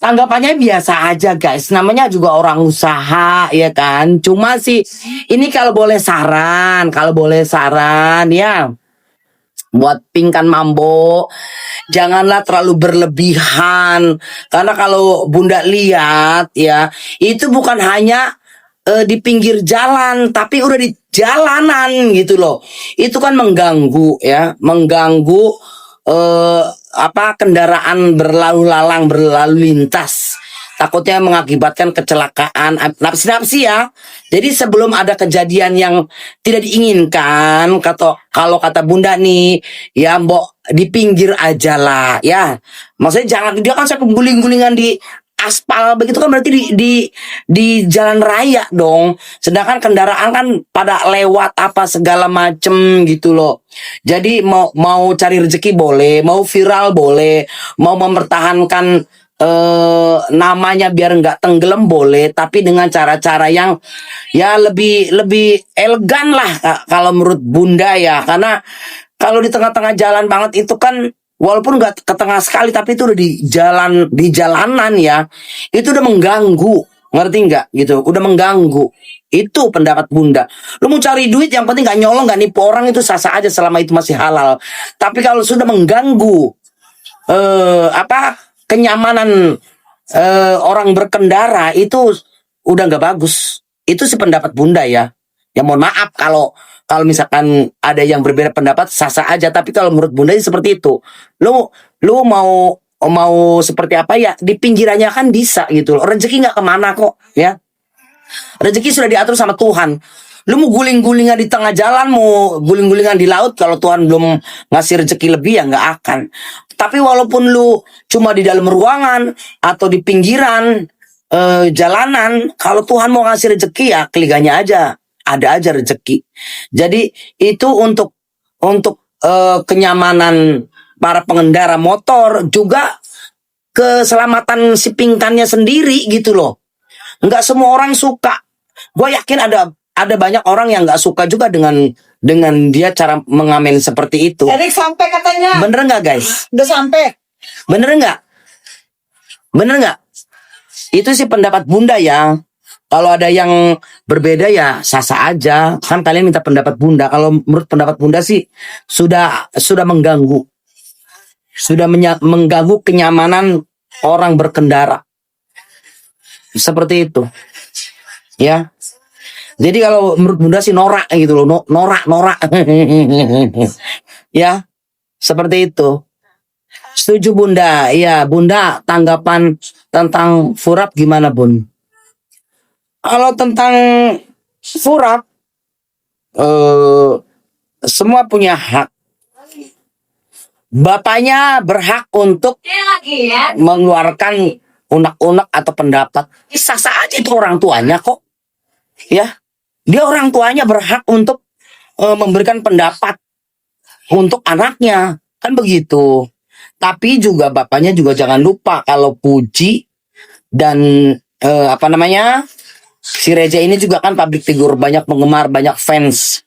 tanggapannya biasa aja guys, namanya juga orang usaha ya kan. Cuma sih ini kalau boleh saran ya, buat Pingkan Mambo, janganlah terlalu berlebihan. Karena kalau Bunda lihat ya, itu bukan hanya di pinggir jalan, tapi udah di jalanan gitu loh. Itu kan mengganggu ya, mengganggu kendaraan berlalu lalang, berlalu lintas. Takutnya mengakibatkan kecelakaan, napsi-napsi ya. Jadi sebelum ada kejadian yang tidak diinginkan, kalau kata Bunda nih, ya mbok di pinggir aja lah ya. Maksudnya jangan, dia kan saya guling-gulingan di aspal begitu kan, berarti di jalan raya dong. Sedangkan kendaraan kan pada lewat apa segala macem gitu loh. Jadi mau cari rezeki boleh, mau viral boleh, mau mempertahankan namanya biar nggak tenggelam boleh, tapi dengan cara-cara yang ya lebih elegan lah kalau menurut Bunda ya. Karena kalau di tengah-tengah jalan banget itu kan, walaupun nggak ke tengah sekali, tapi itu udah di jalanan ya, itu udah mengganggu, ngerti nggak gitu, udah mengganggu. Itu pendapat Bunda. Lu mau cari duit yang penting nggak nyolong, nggak nipu orang, itu sah-sah aja selama itu masih halal. Tapi kalau sudah mengganggu kenyamanan orang berkendara, itu udah nggak bagus. Itu sih pendapat Bunda ya. Ya mohon maaf kalau misalkan ada yang berbeda pendapat, sah-sah aja. Tapi kalau menurut Bunda seperti itu. Lu mau seperti apa ya, di pinggirannya kan bisa gitu loh. Rezeki nggak kemana kok ya. Rezeki sudah diatur sama Tuhan. Lu mau guling-gulingan di tengah jalan, mau guling-gulingan di laut, kalau Tuhan belum ngasih rezeki lebih ya nggak akan. Tapi walaupun lu cuma di dalam ruangan atau di pinggiran jalanan, kalau Tuhan mau ngasih rezeki ya keliganya aja, ada aja rezeki. Jadi itu untuk kenyamanan para pengendara motor, juga keselamatan si Pingkannya sendiri gitu loh. Nggak semua orang suka. Gue yakin ada banyak orang yang nggak suka juga dengan dia cara mengamen seperti itu. Erik sampai katanya. Bener nggak guys? Udah sampai. Bener nggak? Bener nggak? Itu sih pendapat Bunda ya. Kalau ada yang berbeda ya sah-sah aja. Kan kalian minta pendapat Bunda. Kalau menurut pendapat Bunda sih sudah mengganggu. Sudah mengganggu kenyamanan orang berkendara. Seperti itu. Ya. Jadi kalau menurut Bunda sih norak gitu loh. Norak. Ya. Seperti itu. Setuju Bunda. Iya, Bunda tanggapan tentang Furap gimana, Bun? Kalau tentang Furap, semua punya hak. Bapaknya berhak untuk mengeluarkan unek-unek atau pendapat. Sah-sah aja itu orang tuanya kok. Ya, dia orang tuanya berhak untuk memberikan pendapat untuk anaknya. Kan begitu. Tapi juga bapaknya juga jangan lupa kalau Puji dan si Reza ini juga kan public figure, banyak penggemar, banyak fans.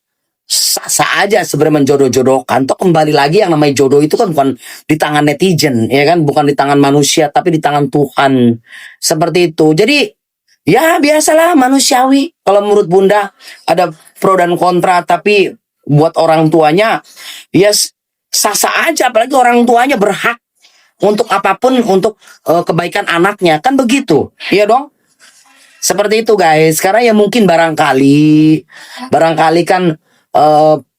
Sah-sah aja sebenarnya menjodoh-jodohkan. Toh kembali lagi yang namanya jodoh itu kan bukan di tangan netizen, ya kan, bukan di tangan manusia, tapi di tangan Tuhan. Seperti itu. Jadi ya biasalah, manusiawi. Kalau menurut Bunda ada pro dan kontra, tapi buat orang tuanya ya sah-sah aja, apalagi orang tuanya berhak untuk apapun untuk kebaikan anaknya, kan begitu, iya dong. Seperti itu guys. Karena ya mungkin barangkali kan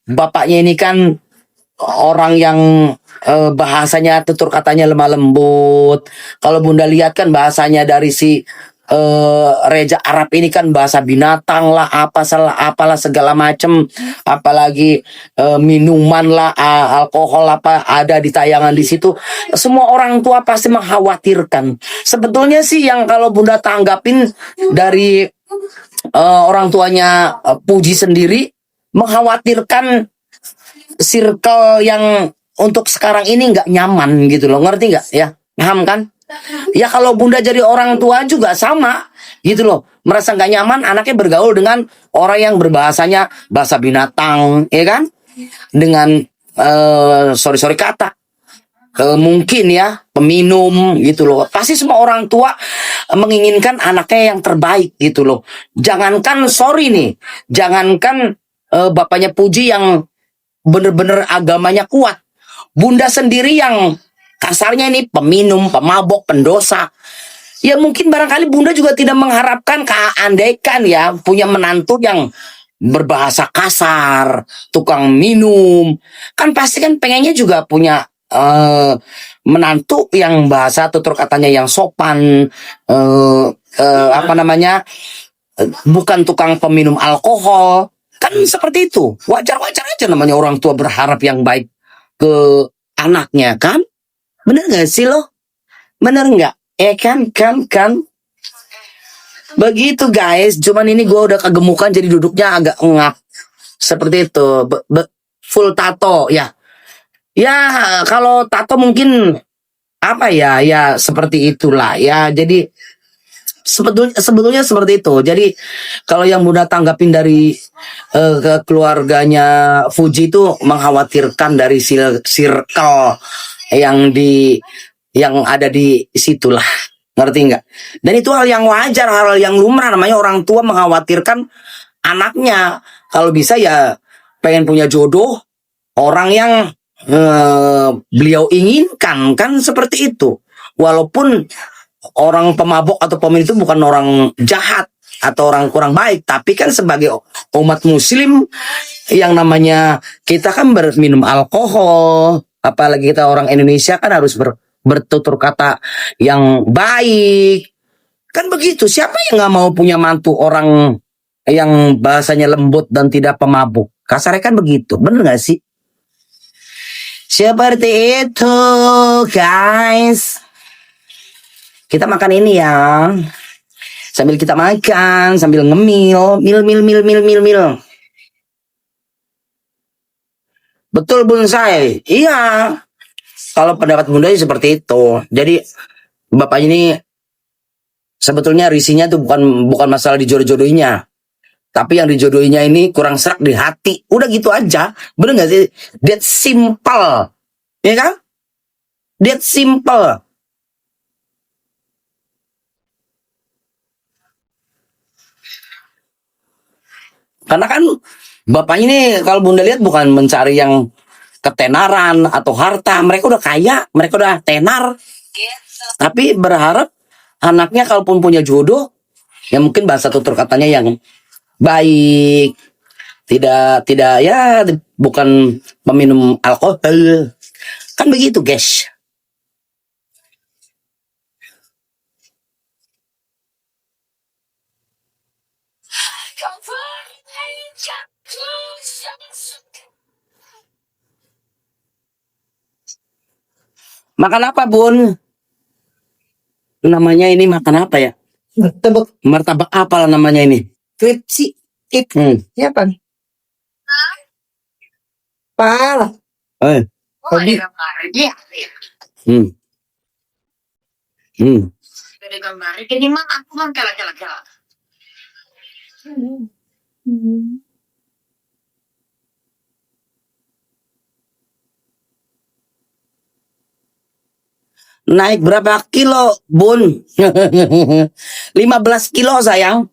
bapaknya ini kan orang yang bahasanya, tutur katanya lemah lembut. Kalau Bunda lihat kan bahasanya dari si Reza Arab ini kan bahasa binatang lah, apalah segala macem, apalagi minuman lah, alkohol apa ada di tayangan di situ. Semua orang tua pasti mengkhawatirkan. Sebetulnya sih yang kalau Bunda tanggapin dari orang tuanya Puji sendiri, mengkhawatirkan circle yang untuk sekarang ini nggak nyaman gitu loh, ngerti nggak ya? Paham kan? Ya kalau Bunda jadi orang tua juga sama gitu loh, merasa nggak nyaman anaknya bergaul dengan orang yang berbahasanya bahasa binatang, ya kan, dengan sorry kata. mungkin ya peminum gitu loh. Pasti semua orang tua menginginkan anaknya yang terbaik gitu loh. Jangankan sorry nih, jangankan bapaknya Puji yang bener-bener agamanya kuat, bunda sendiri yang kasarnya ini peminum, pemabok, pendosa. Ya mungkin barangkali bunda juga tidak mengharapkan keandaikan ya punya menantu yang berbahasa kasar, tukang minum. Kan pasti kan pengennya juga punya menantu yang bahasa tutur katanya yang sopan, apa namanya, bukan tukang peminum alkohol. Kan seperti itu. Wajar-wajar aja namanya orang tua berharap yang baik ke anaknya kan. Bener gak sih lo? Bener nggak? Kan. Begitu guys. Cuman ini gue udah kegemukan jadi duduknya agak ngap. Seperti itu. Full tato ya. Ya kalau tato mungkin apa ya? Ya seperti itulah ya. Jadi sebetulnya seperti itu. Jadi kalau yang mudah tanggapin dari ke keluarganya Fuji itu mengkhawatirkan dari circle yang ada di situlah, ngerti nggak? Dan itu hal yang wajar, hal yang lumrah, namanya orang tua mengkhawatirkan anaknya. Kalau bisa ya pengen punya jodoh orang yang beliau inginkan, kan seperti itu. Walaupun orang pemabok atau peminum itu bukan orang jahat atau orang kurang baik, tapi kan sebagai umat muslim yang namanya kita kan berminum alkohol, apalagi kita orang Indonesia kan harus bertutur kata yang baik, kan begitu. Siapa yang nggak mau punya mantu orang yang bahasanya lembut dan tidak pemabuk? Kasarnya kan begitu, bener nggak sih? Seperti itu guys. Kita makan ini ya. Sambil kita makan, sambil ngemil, mil. Betul bonsai. Iya. Kalau pendapat bunda seperti itu. Jadi bapak ini sebetulnya risihnya tuh bukan masalah dijodoh-jodohinya. Tapi yang dijodohinya ini kurang serak di hati. Udah gitu aja. Bener gak sih? That simple. Ya kan? That simple. Karena kan bapaknya ini kalau bunda lihat bukan mencari yang ketenaran atau harta. Mereka udah kaya, mereka udah tenar. Tapi berharap anaknya kalaupun punya jodoh, ya mungkin bahasa tutur katanya yang baik. Tidak ya bukan peminum alkohol. Kan begitu guys. Makan apa bun? Namanya ini makan apa ya? Martabak apa lah namanya ini? Kripsi. Ya kan? Parah. Tadi. Ini mah aku mah kala. Naik berapa kilo, bun? 15 kilo sayang.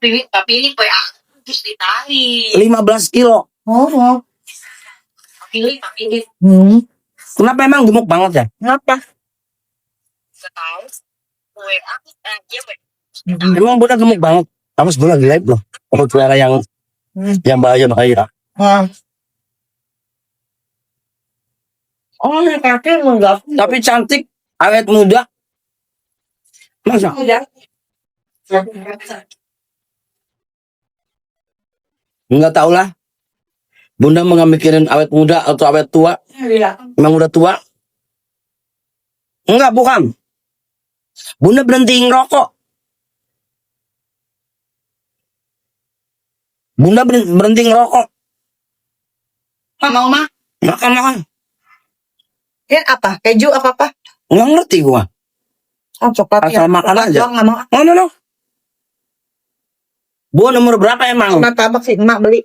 Tapi ini kayak terus ditarik. 15 kilo. Oh. Tapi ini. Kenapa emang gemuk banget ya? Kenapa? Gak tahu. Kue aku aja. Emang bunda gemuk banget. Kamu sebenarnya lagi live loh. Aku suara yang bahaya. Oh, kaki enggak. Tapi cantik, awet muda. Masa? Enggak tahu lah. Bunda mau mikirin awet muda atau awet tua? Emang udah tua? Enggak, bukan. Bunda berhenti ngerokok. Bunda berhenti ngerokok. Mau mah? Makan. Ini apa? Keju apa? Nggak ngerti gua. Oh, coklat. Asal makan aja. Nggak mau. No. Bu nomor berapa emang? Martabak sih emak beli.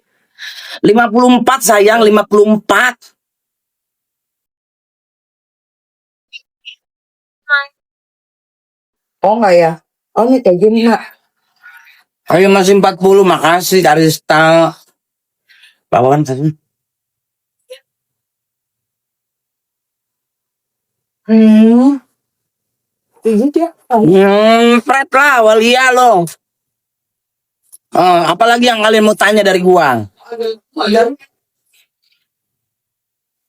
54 sayang, 54. Oh enggak ya? Oh ini kayak gini nak. Ayo masih 40, makasih dari stang. Bawaan tadi. Hmm. Ini dia. Pret lah, walia lo. Apalagi yang kalian mau tanya dari gua?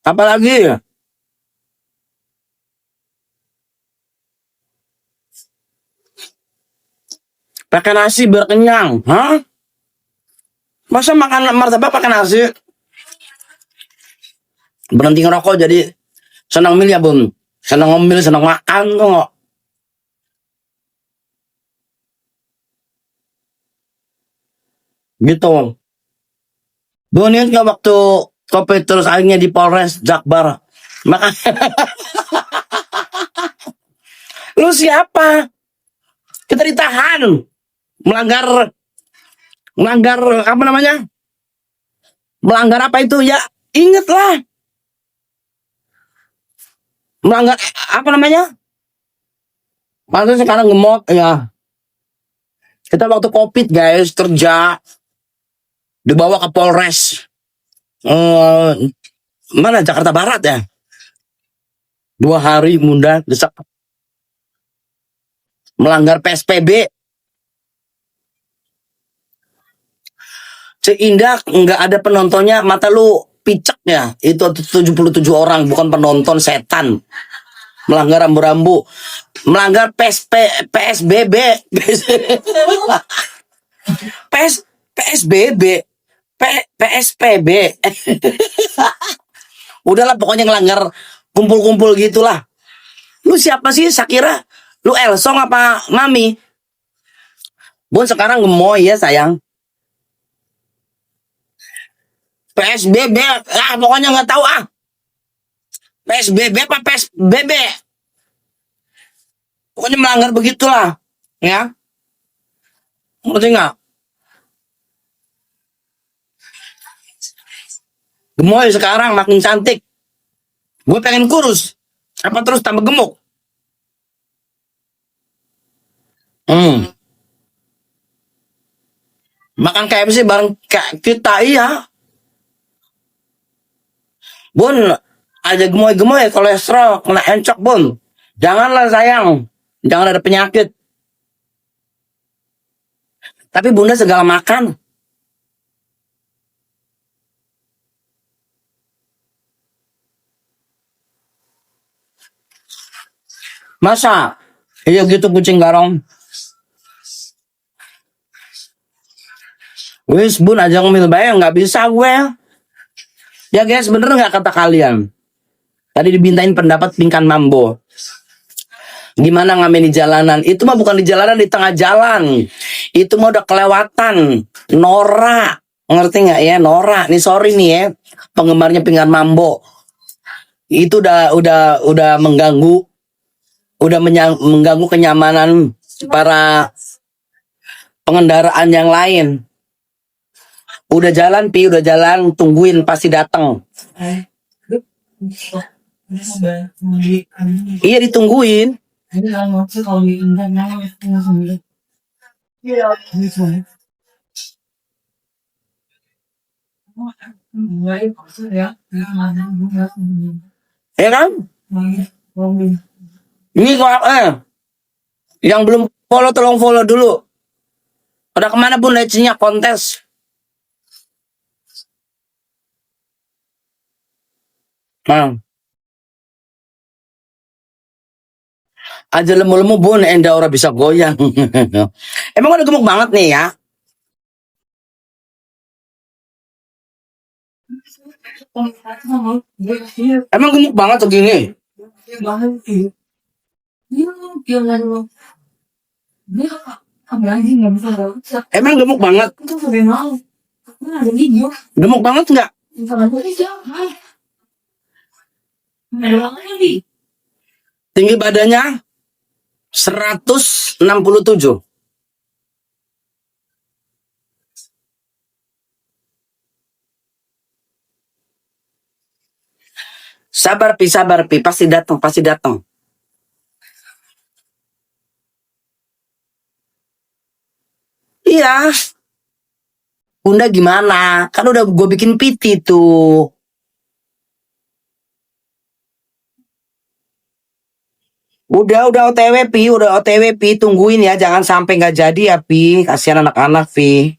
Apalagi? Pakai nasi biar kenyang, hah? Masa makan martabak pakai nasi? Berhenti ngerokok jadi senang milih ya bun, senang ngomil, senang makan tuh. Gitu. Bun ingat nggak waktu kopi terus akhirnya di Polres Jakbar? Maka lu siapa? Kita ditahan melanggar melanggar apa namanya? Melanggar apa itu ya? Ingatlah melanggar apa namanya? Masa sekarang ngemot ya. Kita waktu COVID guys kerja dibawa ke Polres eh, mana Jakarta Barat ya. 2 hari munda desak melanggar PSBB. Seindah nggak ada penontonnya, mata lu picek ya. Itu 77 orang bukan penonton, setan. Melanggar rambu-rambu, melanggar PSBB. PSBB, PSPB. Udahlah pokoknya ngelanggar kumpul-kumpul gitulah. Lu siapa sih Sakira? Lu Elsong apa Mami? Bun sekarang gemoy ya sayang. PSBB, pokoknya nggak tahu ah. PSBB apa PSBB? Pokoknya melanggar begitulah, ya. Ngerti nggak? Gemoy sekarang makin cantik. Gue pengen kurus, apa terus tambah gemuk? Hmm. Makan KFC bareng kita iya. Bun, ada gemoy-gemoy kolesterol, kena encok bun. Janganlah sayang, jangan ada penyakit. Tapi bunda segala makan. Masa? Iya gitu kucing garong. Wis bun aja ngomil bayang nggak bisa gue. Ya guys bener nggak kata kalian? Tadi dibintain pendapat Pingkan Mambo. Gimana ngamen di jalanan? Itu mah bukan di jalanan, di tengah jalan. Itu mah udah kelewatan. Nora, ngerti nggak ya? Nora, nih sorry nih ya, penggemarnya Pingkan Mambo. Itu udah mengganggu, mengganggu kenyamanan para pengendaraan yang lain. Udah jalan pi, udah jalan, tungguin pasti datang. Iya ditungguin. Ya kan? Ini kok yang belum follow tolong follow dulu. Udah kemana bun lecenya kontes? Nah, aja lemu-lemu bun, enda ora bisa goyang. Emang udah gemuk banget nih ya? Emang gemuk banget segini? Emang gemuk banget? Gemuk banget nggak? Tinggi badannya 167. Sabar pi, pasti datang, pasti datang. Iya. Bunda gimana? Kan udah gue bikin PT tuh. Udah OTW Pi, udah OTW Pi, tungguin ya, jangan sampai nggak jadi ya Pi, kasihan anak-anak Pi.